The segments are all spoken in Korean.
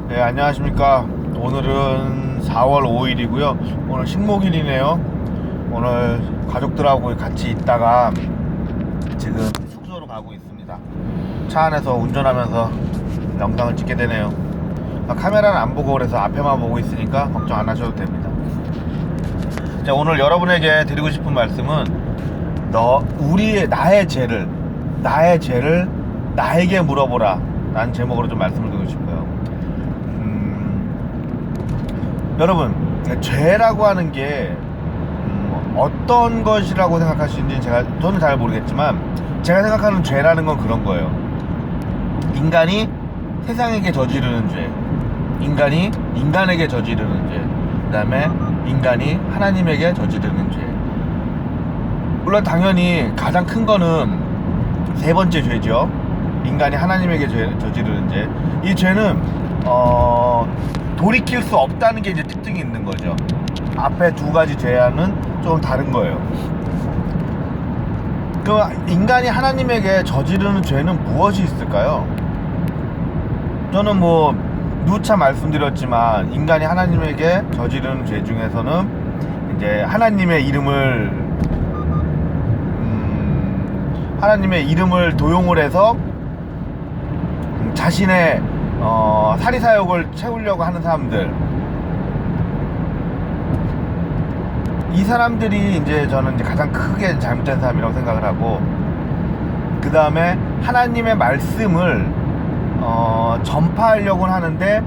네, 안녕하십니까. 오늘은 4월 5일이고요. 오늘 식목일이네요. 오늘 가족들하고 같이 있다가 지금 숙소로 가고 있습니다. 차 안에서 운전하면서 영상을 찍게 되네요. 카메라는 안 보고 그래서 앞에만 보고 있으니까 걱정 안 하셔도 됩니다. 자, 오늘 여러분에게 드리고 싶은 말씀은 나의 죄를 나에게 물어보라 라는 제목으로 좀 말씀을 드리고 싶어요. 여러분, 죄라고 하는 게 어떤 것이라고 생각하시는지 저는 잘 모르겠지만, 제가 생각하는 죄라는 건 그런 거예요. 인간이 세상에게 저지르는 죄, 인간이 인간에게 저지르는 죄, 그 다음에 인간이 하나님에게 저지르는 죄. 물론 당연히 가장 큰 거는 세 번째 죄죠. 인간이 하나님에게 저지르는 죄. 이 죄는 돌이킬 수 없다는 게 이제 특징이 있는 거죠. 앞에 두 가지 죄와는 좀 다른 거예요. 그 인간이 하나님에게 저지르는 죄는 무엇이 있을까요? 저는 누차 말씀드렸지만, 인간이 하나님에게 저지르는 죄 중에서는 이제 하나님의 이름을 도용을 해서 자신의 사리사욕을 채우려고 하는 사람들, 이 사람들이 이제 저는 이제 가장 크게 잘못된 사람이라고 생각을 하고, 그 다음에 하나님의 말씀을 전파하려고 하는데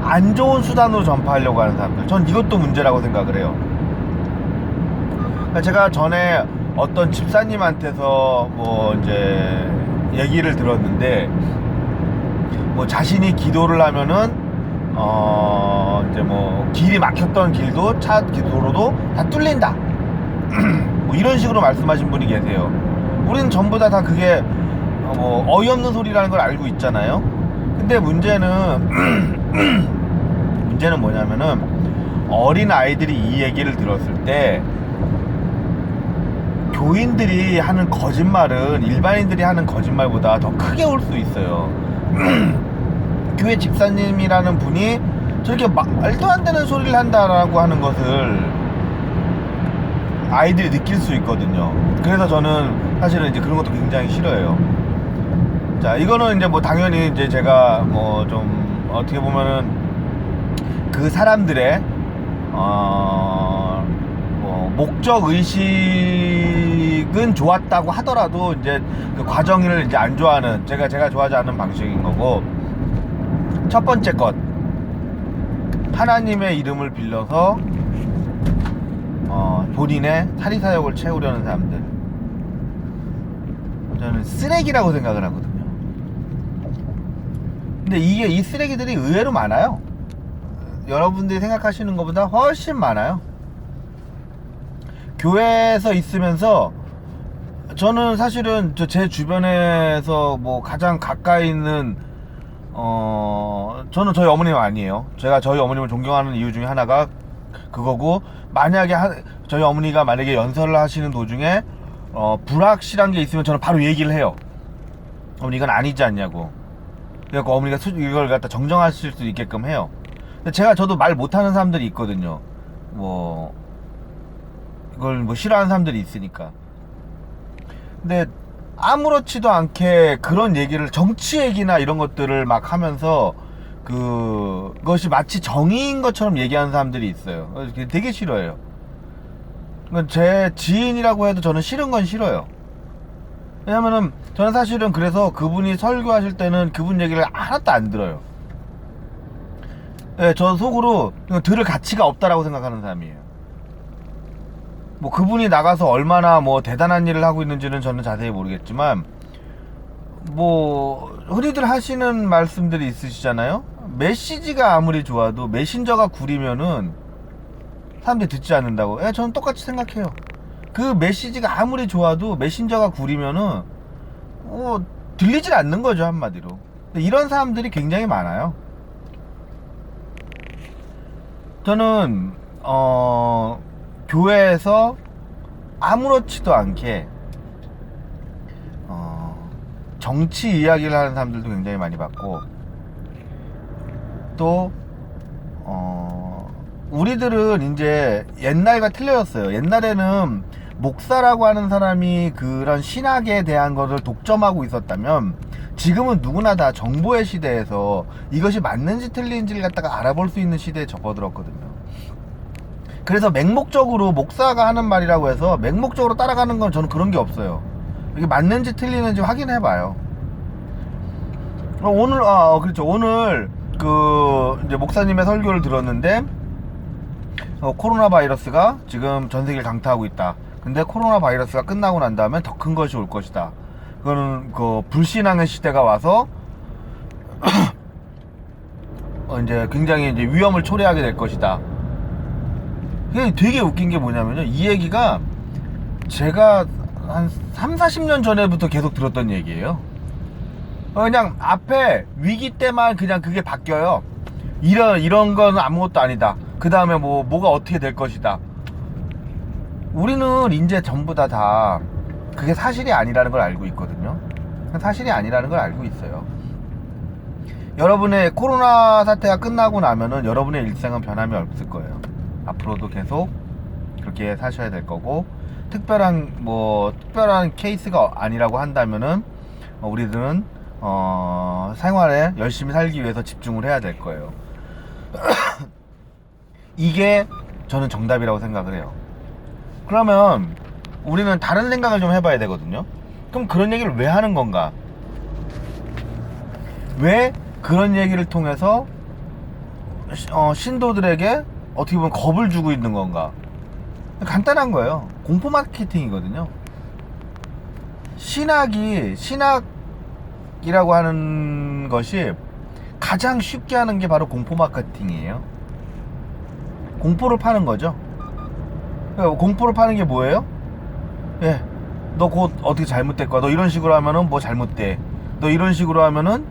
안 좋은 수단으로 전파하려고 하는 사람들, 전 이것도 문제라고 생각을 해요. 제가 전에 어떤 집사님한테서 이제 얘기를 들었는데, 자신이 기도를 하면은 이제 길이 막혔던 길도, 차 도로도 다 뚫린다 이런 식으로 말씀하신 분이 계세요. 우리는 전부 다 그게 어이없는 소리라는 걸 알고 있잖아요. 근데 문제는 뭐냐면은, 어린 아이들이 이 얘기를 들었을 때 교인들이 하는 거짓말은 일반인들이 하는 거짓말보다 더 크게 올 수 있어요. 교회 집사님이라는 분이 저렇게 말도 안 되는 소리를 한다라고 하는 것을 아이들이 느낄 수 있거든요. 그래서 저는 사실은 이제 그런 것도 굉장히 싫어해요. 자, 이거는 이제 당연히 이제 제가 좀 어떻게 보면은 그 사람들의 목적 의식은 좋았다고 하더라도 이제 그 과정을 이제 안 좋아하는, 제가 좋아하지 않는 방식인 거고, 첫 번째 것, 하나님의 이름을 빌려서 본인의 사리사욕을 채우려는 사람들, 저는 쓰레기라고 생각을 하거든요. 근데 이 쓰레기들이 의외로 많아요. 여러분들이 생각하시는 것보다 훨씬 많아요. 교회에서 있으면서 저는 사실은 제 주변에서 가장 가까이 있는 저는 저희 어머님 아니에요. 제가 저희 어머님을 존경하는 이유 중에 하나가 그거고, 만약에 저희 어머니가 만약에 연설을 하시는 도중에 불확실한 게 있으면 저는 바로 얘기를 해요. 어머니, 이건 아니지 않냐고. 그래서 어머니가 이걸 갖다 정정하실 수 있게끔 해요. 근데 저도 말 못하는 사람들이 있거든요. 이걸 싫어하는 사람들이 있으니까. 근데 아무렇지도 않게 그런 얘기를, 정치 얘기나 이런 것들을 막 하면서 그것이 마치 정의인 것처럼 얘기하는 사람들이 있어요. 되게 싫어해요. 제 지인이라고 해도 저는 싫은 건 싫어요. 왜냐면은 저는 사실은 그래서 그분이 설교하실 때는 그분 얘기를 하나도 안 들어요. 네, 저 속으로 들을 가치가 없다라고 생각하는 사람이에요. 그분이 나가서 얼마나 대단한 일을 하고 있는지는 저는 자세히 모르겠지만, 흔히들 하시는 말씀들이 있으시잖아요. 메시지가 아무리 좋아도 메신저가 구리면은 사람들이 듣지 않는다고. 저는 똑같이 생각해요. 그 메시지가 아무리 좋아도 메신저가 구리면은 들리질 않는 거죠, 한마디로. 근데 이런 사람들이 굉장히 많아요. 저는 교회에서 아무렇지도 않게 정치 이야기를 하는 사람들도 굉장히 많이 봤고, 또 우리들은 이제 옛날과 틀려졌어요. 옛날에는 목사라고 하는 사람이 그런 신학에 대한 것을 독점하고 있었다면, 지금은 누구나 다 정보의 시대에서 이것이 맞는지 틀린지를 갖다가 알아볼 수 있는 시대에 접어들었거든요. 그래서 맹목적으로 목사가 하는 말이라고 해서 맹목적으로 따라가는 건 저는 그런 게 없어요. 이게 맞는지 틀리는지 확인해봐요. 오늘 그렇죠. 오늘 이제 목사님의 설교를 들었는데, 코로나 바이러스가 지금 전 세계를 강타하고 있다. 근데 코로나 바이러스가 끝나고 난 다음에 더 큰 것이 올 것이다. 그거는 불신앙의 시대가 와서 이제 굉장히 이제 위험을 초래하게 될 것이다. 이게 되게 웃긴 게 뭐냐면요, 이 얘기가 제가 한 30-40년 전에부터 계속 들었던 얘기예요. 그냥 앞에 위기 때만 그냥 그게 바뀌어요. 이런 건 아무것도 아니다. 그 다음에 뭐가 어떻게 될 것이다. 우리는 이제 전부 다 그게 사실이 아니라는 걸 알고 있거든요. 사실이 아니라는 걸 알고 있어요. 여러분의 코로나 사태가 끝나고 나면은 여러분의 일상은 변함이 없을 거예요. 앞으로도 계속 그렇게 사셔야 될 거고, 특별한 케이스가 아니라고 한다면은 우리들은 생활에 열심히 살기 위해서 집중을 해야 될 거예요. 이게 저는 정답이라고 생각을 해요. 그러면 우리는 다른 생각을 좀 해봐야 되거든요. 그럼 그런 얘기를 왜 하는 건가? 왜 그런 얘기를 통해서 신도들에게 어떻게 보면 겁을 주고 있는 건가? 간단한 거예요. 공포 마케팅이거든요. 신학이라고 하는 것이 가장 쉽게 하는 게 바로 공포 마케팅이에요. 공포를 파는 거죠. 공포를 파는 게 뭐예요? 예, 너 곧 어떻게 잘못될 거야. 너 이런 식으로 하면은 뭐 잘못돼. 너 이런 식으로 하면은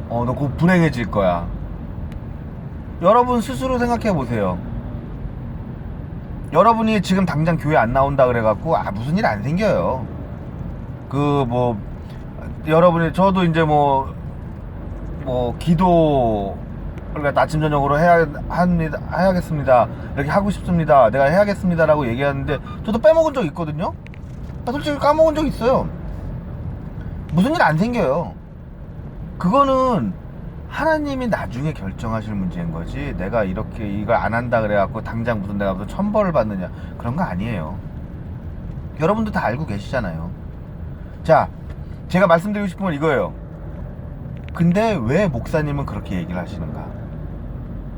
너 곧 불행해질 거야. 여러분 스스로 생각해 보세요. 여러분이 지금 당장 교회 안 나온다 그래갖고 무슨 일 안 생겨요. 여러분이, 저도 이제 기도 그러니까 아침 저녁으로 해야겠습니다. 이렇게 하고 싶습니다. 내가 해야겠습니다라고 얘기하는데 저도 빼먹은 적 있거든요. 솔직히 까먹은 적 있어요. 무슨 일 안 생겨요. 그거는 하나님이 나중에 결정하실 문제인 거지, 내가 이렇게 이걸 안 한다 그래갖고 당장 내가 무슨 천벌을 받느냐, 그런 거 아니에요. 여러분도 다 알고 계시잖아요. 자, 제가 말씀드리고 싶은 건 이거예요. 근데 왜 목사님은 그렇게 얘기를 하시는가?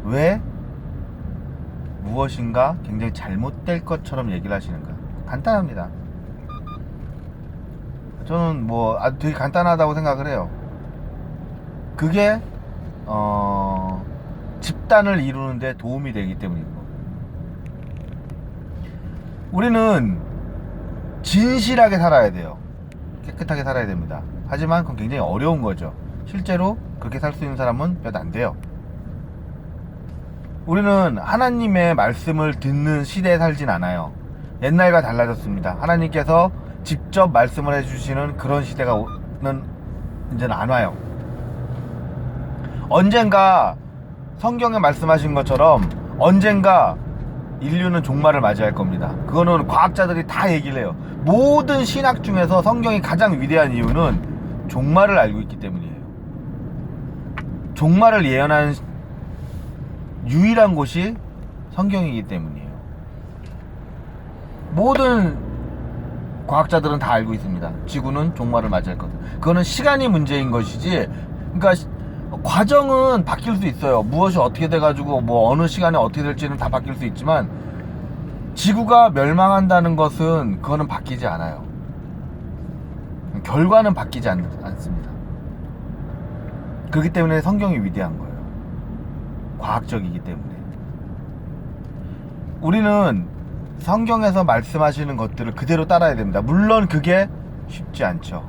왜 무엇인가 굉장히 잘못될 것처럼 얘기를 하시는가? 간단합니다. 저는 되게 간단하다고 생각을 해요. 그게 집단을 이루는데 도움이 되기 때문인 거. 우리는 진실하게 살아야 돼요. 깨끗하게 살아야 됩니다. 하지만 그건 굉장히 어려운 거죠. 실제로 그렇게 살 수 있는 사람은 몇 안 돼요. 우리는 하나님의 말씀을 듣는 시대에 살진 않아요. 옛날과 달라졌습니다. 하나님께서 직접 말씀을 해주시는 그런 시대가 이제는 안 와요. 언젠가 성경에 말씀하신 것처럼 언젠가 인류는 종말을 맞이할 겁니다. 그거는 과학자들이 다 얘기를 해요. 모든 신학 중에서 성경이 가장 위대한 이유는 종말을 알고 있기 때문이에요. 종말을 예언한 유일한 곳이 성경이기 때문이에요. 모든 과학자들은 다 알고 있습니다. 지구는 종말을 맞이할 것. 그거는 시간이 문제인 것이지, 그러니까 과정은 바뀔 수 있어요. 무엇이 어떻게 돼가지고 어느 시간에 어떻게 될지는 다 바뀔 수 있지만, 지구가 멸망한다는 것은 그거는 바뀌지 않아요. 결과는 바뀌지 않습니다. 그렇기 때문에 성경이 위대한 거예요. 과학적이기 때문에. 우리는 성경에서 말씀하시는 것들을 그대로 따라야 됩니다. 물론 그게 쉽지 않죠.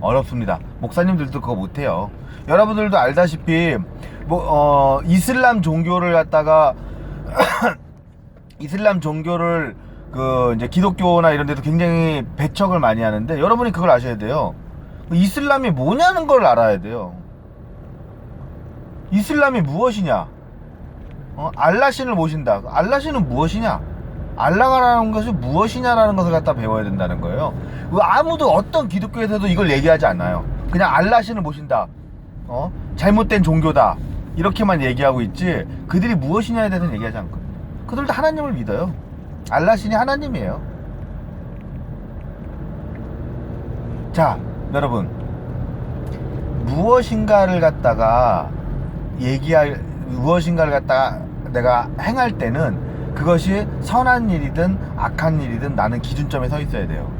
어렵습니다. 목사님들도 그거 못해요. 여러분들도 알다시피 이슬람 종교를 갖다가 이슬람 종교를 이제 기독교나 이런 데도 굉장히 배척을 많이 하는데, 여러분이 그걸 아셔야 돼요. 이슬람이 뭐냐는 걸 알아야 돼요. 이슬람이 무엇이냐? 알라신을 모신다. 알라신은 무엇이냐? 알라가라는 것이 무엇이냐라는 것을 갖다 배워야 된다는 거예요. 아무도 어떤 기독교에서도 이걸 얘기하지 않아요. 그냥 알라신을 모신다. 잘못된 종교다. 이렇게만 얘기하고 있지 그들이 무엇이냐에 대해서는 얘기하지 않거든요. 그들도 하나님을 믿어요. 알라신이 하나님이에요. 자, 여러분, 무엇인가를 갖다가 무엇인가를 갖다가 내가 행할 때는 그것이 선한 일이든 악한 일이든 나는 기준점에 서 있어야 돼요.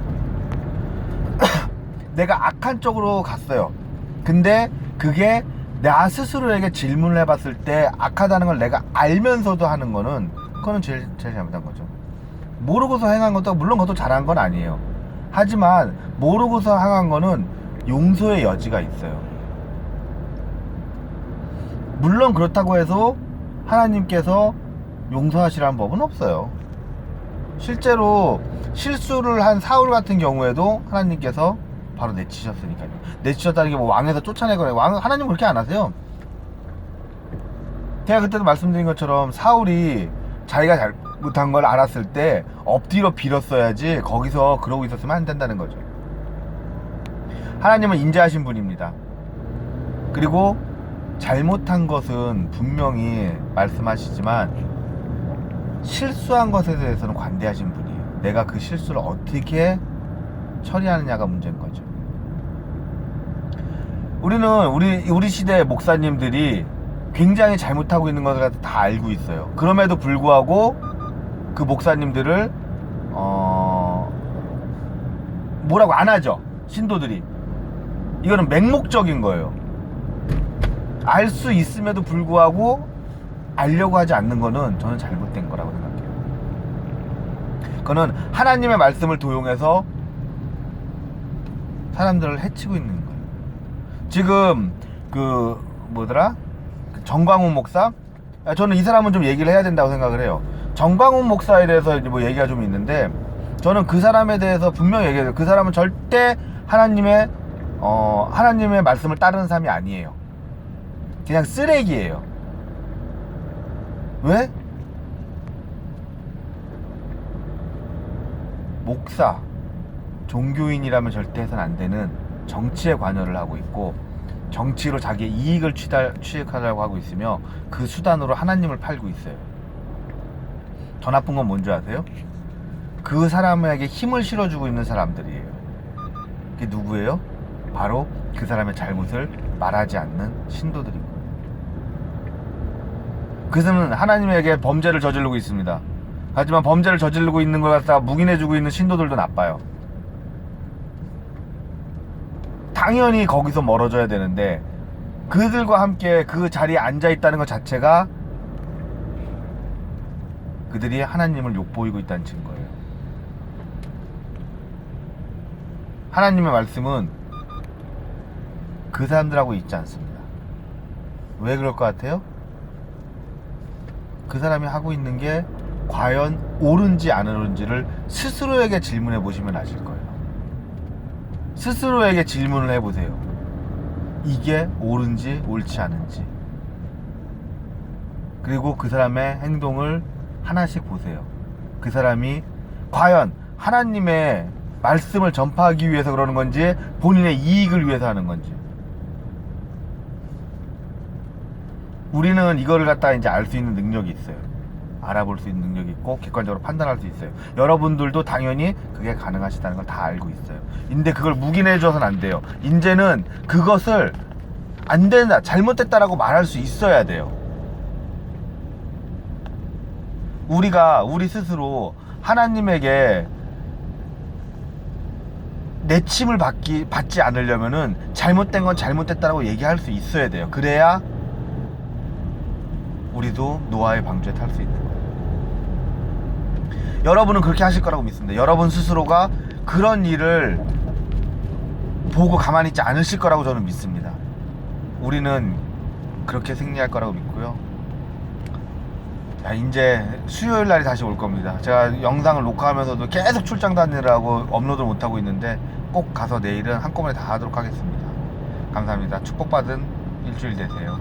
내가 악한 쪽으로 갔어요. 근데 그게 나 스스로에게 질문을 해봤을 때 악하다는 걸 내가 알면서도 하는 거는 그거는 제일 잘못한 거죠. 모르고서 행한 것도 물론 그것도 잘한 건 아니에요. 하지만 모르고서 행한 거는 용서의 여지가 있어요. 물론 그렇다고 해서 하나님께서 용서하시라는 법은 없어요. 실제로 실수를 한 사울 같은 경우에도 하나님께서 바로 내치셨으니까요. 내치셨다는 게 뭐 왕에서 쫓아내거나, 하나님은 그렇게 안 하세요. 제가 그때도 말씀드린 것처럼 사울이 자기가 잘못한 걸 알았을 때 엎드려 빌었어야지 거기서 그러고 있었으면 안 된다는 거죠. 하나님은 인자하신 분입니다. 그리고 잘못한 것은 분명히 말씀하시지만 실수한 것에 대해서는 관대하신 분이에요. 내가 그 실수를 어떻게 처리하느냐가 문제인 거죠. 우리는 우리 시대 목사님들이 굉장히 잘못하고 있는 것을 다 알고 있어요. 그럼에도 불구하고 그 목사님들을 뭐라고 안 하죠. 신도들이. 이거는 맹목적인 거예요. 알 수 있음에도 불구하고 알려고 하지 않는 거는 저는 잘못된 거라고 생각해요. 그거는 하나님의 말씀을 도용해서 사람들을 해치고 있는 거예요. 지금 정광훈 목사? 저는 이 사람은 좀 얘기를 해야 된다고 생각을 해요. 정광훈 목사에 대해서 뭐 얘기가 좀 있는데 저는 그 사람에 대해서 분명히 얘기해요. 그 사람은 절대 하나님의 말씀을 따르는 사람이 아니에요. 그냥 쓰레기예요. 왜? 목사, 종교인이라면 절대 해서는 안 되는 정치에 관여를 하고 있고 정치로 자기의 이익을 취득하려고 하고 있으며 그 수단으로 하나님을 팔고 있어요. 더 나쁜 건 뭔지 아세요? 그 사람에게 힘을 실어주고 있는 사람들이에요. 그게 누구예요? 바로 그 사람의 잘못을 말하지 않는 신도들인 거예요. 그것은 하나님에게 범죄를 저지르고 있습니다. 하지만 범죄를 저지르고 있는 걸 갖다가 묵인해주고 있는 신도들도 나빠요. 당연히 거기서 멀어져야 되는데 그들과 함께 그 자리에 앉아있다는 것 자체가 그들이 하나님을 욕보이고 있다는 증거예요. 하나님의 말씀은 그 사람들하고 있지 않습니다. 왜 그럴 것 같아요? 그 사람이 하고 있는 게 과연 옳은지 안 옳은지를 스스로에게 질문해 보시면 아실 거예요. 스스로에게 질문을 해보세요. 이게 옳은지 옳지 않은지. 그리고 그 사람의 행동을 하나씩 보세요. 그 사람이 과연 하나님의 말씀을 전파하기 위해서 그러는 건지 본인의 이익을 위해서 하는 건지. 우리는 이거를 갖다가 이제 알 수 있는 능력이 있어요. 알아볼 수 있는 능력이 있고 객관적으로 판단할 수 있어요. 여러분들도 당연히 그게 가능하시다는 걸 다 알고 있어요. 근데 그걸 묵인해 줘서는 안 돼요. 이제는 그것을 안 된다, 잘못됐다라고 말할 수 있어야 돼요. 우리 스스로 하나님에게 내침을 받지 않으려면은 잘못된 건 잘못됐다라고 얘기할 수 있어야 돼요. 그래야 우리도 노아의 방주에 탈 수 있는 거예요. 여러분은 그렇게 하실 거라고 믿습니다. 여러분 스스로가 그런 일을 보고 가만히 있지 않으실 거라고 저는 믿습니다. 우리는 그렇게 승리할 거라고 믿고요. 자, 이제 수요일 날이 다시 올 겁니다. 제가 영상을 녹화하면서도 계속 출장 다니느라고 업로드를 못하고 있는데 꼭 가서 내일은 한꺼번에 다 하도록 하겠습니다. 감사합니다. 축복받은 일주일 되세요.